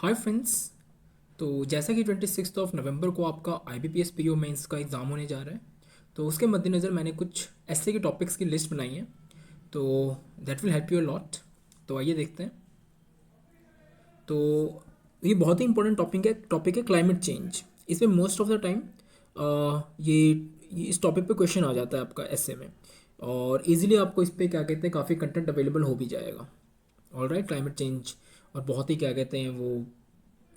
Hi friends. तो जैसा कि 26 नवंबर को आपका IBPS PO मेंस का एग्ज़ाम होने जा रहा है, तो उसके मद्देनज़र मैंने कुछ ऐसे के टॉपिक्स की लिस्ट बनाई है, तो that will help you a lot. तो आइए देखते हैं। तो ये बहुत ही इंपॉर्टेंट टॉपिक है क्लाइमेट चेंज। इसमें मोस्ट ऑफ द टाइम ये इस टॉपिक पे क्वेश्चन आ जाता है आपका एसए में, और इजीली आपको इस पे क्या कहते हैं काफ़ी कंटेंट अवेलेबल हो भी जाएगा। ऑल राइट, क्लाइमेट चेंज और बहुत ही क्या कहते हैं वो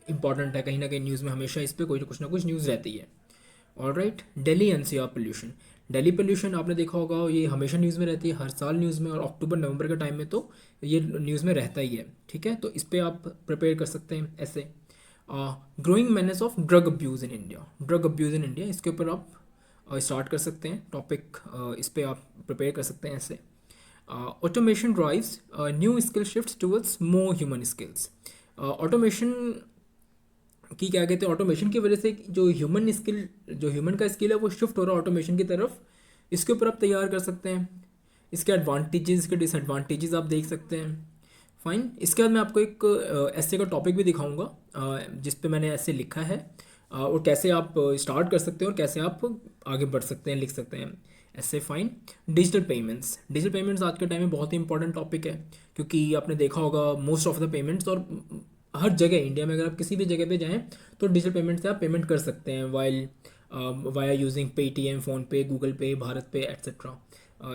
इंपॉर्टेंट है, कहीं ना कहीं न्यूज़ में हमेशा इस पे कोई कुछ ना कुछ न्यूज़ रहती है। All right, Delhi NCR pollution. Delhi pollution आपने देखा होगा, ये हमेशा न्यूज़ में रहती है, हर साल न्यूज़ में, और अक्टूबर नवंबर के टाइम में तो ये न्यूज़ में रहता ही है। ठीक है, तो इस पर आप प्रिपेयर कर सकते हैं ऐसे। Growing menace of drug abuse in India, drug abuse in India, इसके ऊपर आप स्टार्ट कर सकते हैं टॉपिक। इस पर आप प्रिपेयर कर सकते हैं ऐसे। Automation drives new skill shifts towards more human skills. Automation की क्या कहते हैं, ऑटोमेशन की वजह से जो ह्यूमन का स्किल है वो शिफ्ट हो रहा है ऑटोमेशन की तरफ। इसके ऊपर आप तैयार कर सकते हैं। इसके एडवांटेजेस, इसके डिसएडवांटेजेस आप देख सकते हैं। फाइन, इसके बाद मैं आपको एक ऐसे का टॉपिक भी दिखाऊंगा जिस पे मैंने ऐसे लिखा है, और कैसे आप स्टार्ट कर सकते हैं और कैसे आप आगे बढ़ सकते हैं, लिख सकते हैं ऐसे। फाइन, डिजिटल पेमेंट्स आज के टाइम में बहुत ही इंपॉर्टेंट टॉपिक है, क्योंकि आपने देखा होगा मोस्ट ऑफ द पेमेंट्स, और हर जगह इंडिया में अगर आप किसी भी जगह पे जाएं तो डिजिटल पेमेंट से आप पेमेंट कर सकते हैं via using Paytm, PhonePe, Google पे, भारत पे एट्सेट्रा,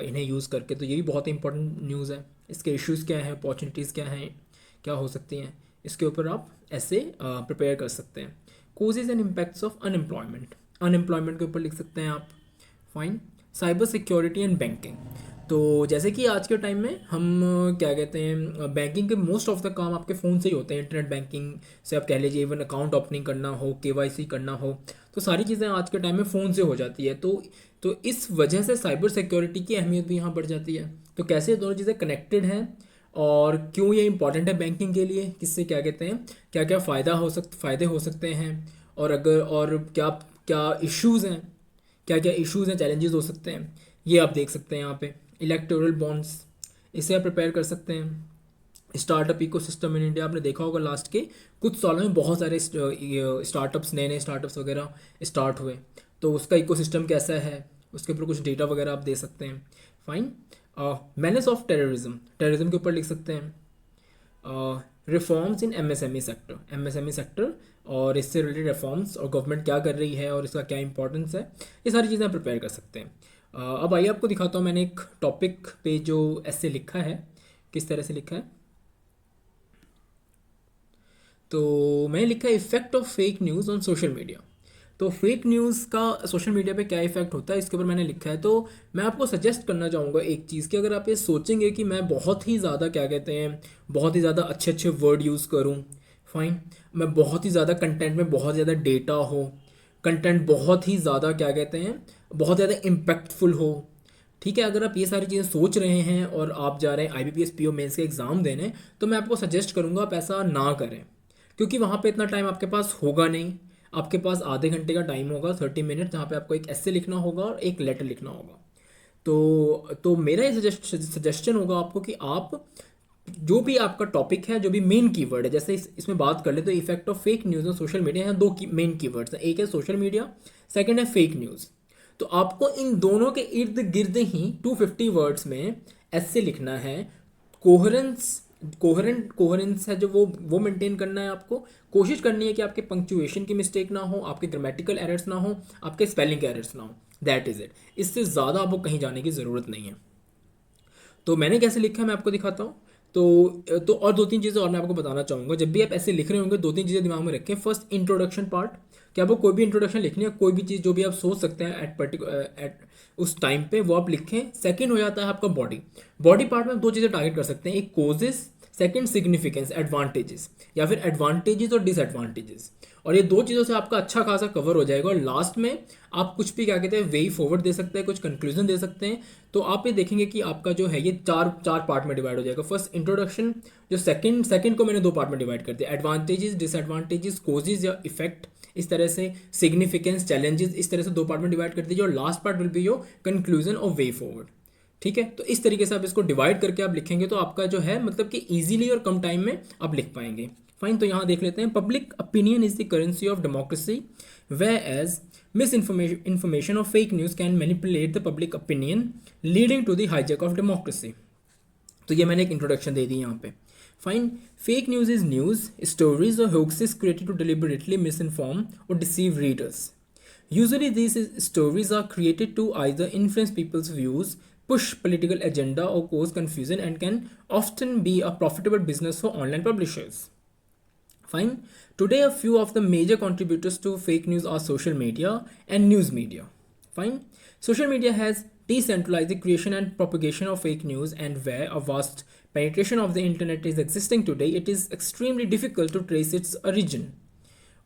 इन्हें यूज़ करके। तो ये भी बहुत इंपॉर्टेंट न्यूज़ है। इसके इश्यूज़ क्या हैं, अपॉर्चुनिटीज़ क्या हैं, क्या हो सकती हैं, इसके ऊपर आप ऐसे प्रिपेयर कर सकते हैं। Causes and impacts of unemployment, unemployment के ऊपर लिख सकते हैं आप। Fine, cyber security and banking. तो जैसे कि आज के टाइम में हम क्या कहते हैं, बैंकिंग के मोस्ट ऑफ द काम आपके फ़ोन से ही होते हैं। इंटरनेट बैंकिंग से आप कह लीजिए, इवन अकाउंट ओपनिंग करना हो, केवाईसी करना हो, तो सारी चीज़ें आज के टाइम में फ़ोन से हो जाती है। तो इस वजह से साइबर सिक्योरिटी की अहमियत भी यहाँ बढ़ जाती है। तो कैसे दोनों चीज़ें कनेक्टेड हैं और क्यों ये इंपॉर्टेंट है बैंकिंग के लिए, किससे क्या कहते हैं, क्या क्या फ़ायदे हो सकते हैं, और क्या क्या इश्यूज़ हैं, क्या क्या इश्यूज़ हैं, चैलेंजेस हो सकते हैं, ये आप देख सकते हैं यहाँ पे। इलेक्टोरल बॉन्ड्स, इसे आप प्रिपेयर कर सकते हैं। स्टार्टअप इकोसिस्टम इन इंडिया, आपने देखा होगा लास्ट के कुछ सालों में बहुत सारे स्टार्टअप्स, नए नए स्टार्टअप्स वगैरह स्टार्ट हुए, तो उसका इकोसिस्टम कैसा है, उसके ऊपर कुछ डेटा वगैरह आप दे सकते हैं। फाइन, मैनेज ऑफ टेररिज्म के ऊपर लिख सकते हैं। रिफॉर्म्स इन एमएसएमई सेक्टर, और इससे रिलेटेड रिफॉर्म्स और गवर्नमेंट क्या कर रही है और इसका क्या इंपॉर्टेंस है, ये सारी चीज़ें आप प्रिपेयर कर सकते हैं। अब आइए आपको दिखाता हूँ मैंने एक टॉपिक पे जो ऐसे लिखा है, किस तरह से लिखा है। तो मैंने लिखा है effect of fake news on social media. तो फेक न्यूज़ का सोशल मीडिया पे क्या इफेक्ट होता है, इसके ऊपर मैंने लिखा है। तो मैं आपको सजेस्ट करना चाहूँगा एक चीज़ कि अगर आप ये सोचेंगे कि मैं बहुत ही ज़्यादा क्या कहते हैं, बहुत ही ज़्यादा अच्छे अच्छे वर्ड यूज़ करूँ, फाइन, मैं बहुत ही ज़्यादा कंटेंट में बहुत ज़्यादा डेटा हो, कंटेंट बहुत ही ज़्यादा क्या कहते हैं, बहुत ज़्यादा इम्पैक्टफुल हो, ठीक है, अगर आप ये सारी चीज़ें सोच रहे हैं और आप जा रहे हैं IBPS PO मेंस के एग्ज़ाम देने, तो मैं आपको सजेस्ट करूँगा आप ऐसा ना करें, क्योंकि वहाँ पे इतना टाइम आपके पास होगा नहीं। आपके पास आधे घंटे का टाइम होगा, 30 मिनट, जहाँ पे आपको एक ऐसे लिखना होगा और एक लेटर लिखना होगा। तो मेरा ये सजेशन होगा आपको कि आप जो भी आपका टॉपिक है, जो भी मेन कीवर्ड है, जैसे इसमें बात कर ले तो effect of fake news on social media, यहाँ दो मेन कीवर्ड्स हैं, एक है सोशल मीडिया, सेकंड है फेक न्यूज़। तो आपको इन दोनों के इर्द गिर्द ही 250 वर्ड्स में ऐसे लिखना है। कोहरेंस कोहरेंस है जो वो मेंटेन करना है आपको। कोशिश करनी है कि आपके पंक्चुएशन की मिस्टेक ना हो, आपके ग्रामेटिकल एरर्स ना हो, आपके स्पेलिंग एरर्स ना हो। दैट इज़ इट, इससे ज़्यादा आपको कहीं जाने की ज़रूरत नहीं है। तो मैंने कैसे लिखा है मैं आपको दिखाता हूँ। तो और दो तीन चीज़ें और मैं आपको बताना चाहूँगा। जब भी आप ऐसे लिख रहे होंगे, दो तीन चीज़ें दिमाग में रखें। फर्स्ट, इंट्रोडक्शन पार्ट, कि आपको कोई भी इंट्रोडक्शन लिखनी है, कोई भी चीज़ जो भी आप सोच सकते हैं एट उस टाइम पे वो आप लिखें। सेकंड हो जाता है आपका बॉडी पार्ट में दो चीज़ें टारगेट कर सकते हैं, एक कोजेस, सेकंड सिग्निफिकेंस, एडवांटेजेस, या फिर एडवांटेजेस और डिसएडवांटेजेस। और ये दो चीज़ों से आपका अच्छा खासा कवर हो जाएगा। और लास्ट में आप कुछ भी क्या कहते हैं वे फॉरवर्ड दे सकते हैं, कुछ कंक्लूजन दे सकते हैं। तो आप ये देखेंगे कि आपका जो है ये चार चार पार्ट में डिवाइड हो जाएगा। फर्स्ट इंट्रोडक्शन, जो सेकंड को मैंने दो पार्ट में डिवाइड कर दिया, एडवांटेजेस, डिसएडवांटेजेस, कोजेज या इफेक्ट, इस तरह से सिग्निफिकेंस, चैलेंजेस, इस तरह से दो पार्ट में डिवाइड कर दीजिए। और last part will be your conclusion और वे फॉरवर्ड। ठीक है, तो इस तरीके से आप इसको डिवाइड करके आप लिखेंगे तो आपका जो है मतलब कि ईजिली और कम टाइम में आप लिख पाएंगे। फाइन, तो यहाँ देख लेते हैं, public opinion is the currency of democracy whereas misinformation और fake news can manipulate the public opinion leading to the hijack of democracy. तो ये मैंने एक इंट्रोडक्शन दे दी यहाँ पे। Fine, fake news is news, stories और hoaxes created to deliberately misinform or deceive readers. Usually these stories are created to either influence people's views, push political agenda or cause confusion, and can often be a profitable business for online publishers. Fine. Today, a few of the major contributors to fake news are social media and news media. Fine. Social media has decentralized the creation and propagation of fake news, and where a vast penetration of the internet is existing today, it is extremely difficult to trace its origin.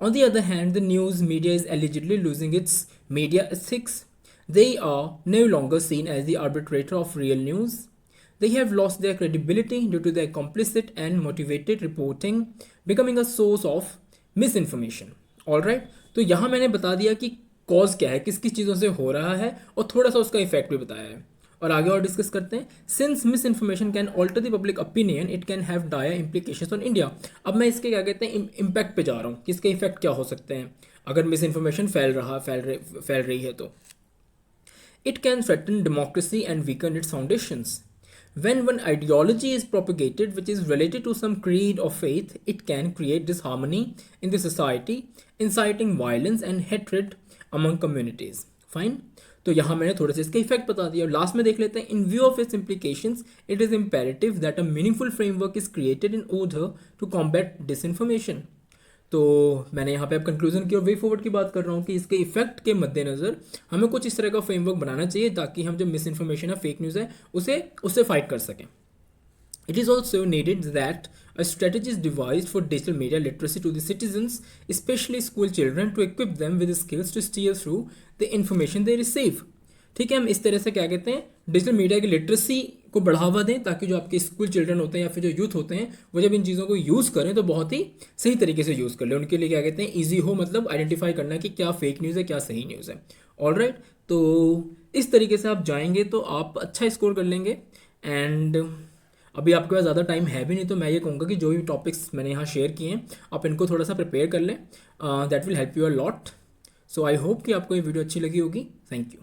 On the other hand, the news media is allegedly losing its media ethics. They are no longer seen as the arbitrator of real news. They have lost their credibility due to their complicit and motivated reporting, becoming a source of misinformation. Alright, तो यहाँ मैंने बता दिया कि cause क्या है, किस किस चीज़ों से हो रहा है, और थोड़ा सा उसका इफेक्ट भी बताया है। और आगे और डिस्कस करते हैं। Since misinformation can alter the public opinion, it can have dire implications on India. अब मैं इसके क्या कहते हैं इम्पैक्ट पे जा रहा हूँ कि इसके इफेक्ट क्या हो सकते हैं अगर मिस इन्फॉर्मेशन फैल रही है तो। It can threaten democracy and weaken its foundations. When one ideology is propagated which is related to some creed or faith, it can create disharmony in the society, inciting violence and hatred among communities. Fine. तो यहाँ मैंने थोड़े से इसके effect बता दिया। Last में देख लेते हैं, इन view of its implications, it is imperative that a meaningful framework is created in order to combat disinformation. तो मैंने यहाँ पे अब कंक्लूजन की और वे फॉरवर्ड की बात कर रहा हूँ कि इसके इफेक्ट के मद्देनज़र हमें कुछ इस तरह का फ्रेमवर्क बनाना चाहिए ताकि हम जो मिस इन्फॉर्मेशन है, फेक न्यूज़ है, उससे फाइट कर सकें। It is also needed that a strategy is devised for digital media literacy to the citizens, especially school children, to equip them with the skills to steer through the information they receive. ठीक है, हम इस तरह से क्या कहते हैं digital media की लिटरेसी को बढ़ावा दें ताकि जो आपके स्कूल चिल्ड्रन होते हैं या फिर जो यूथ होते हैं वो जब इन चीज़ों को यूज़ करें तो बहुत ही सही तरीके से यूज़ कर लें। उनके लिए क्या कहते हैं ईजी हो, मतलब आइडेंटिफाई करना कि क्या फेक न्यूज़ है क्या सही न्यूज़ है। ऑलराइट, तो इस तरीके से आप जाएंगे तो आप अच्छा स्कोर कर लेंगे। एंड अभी आपके पास ज़्यादा टाइम है भी नहीं, तो मैं ये कहूँगा कि जो भी टॉपिक्स मैंने यहाँ शेयर किए हैं आप इनको थोड़ा सा प्रिपेयर कर लें, that will help you a lot. So I hope कि आपको ये वीडियो अच्छी लगी होगी। Thank you.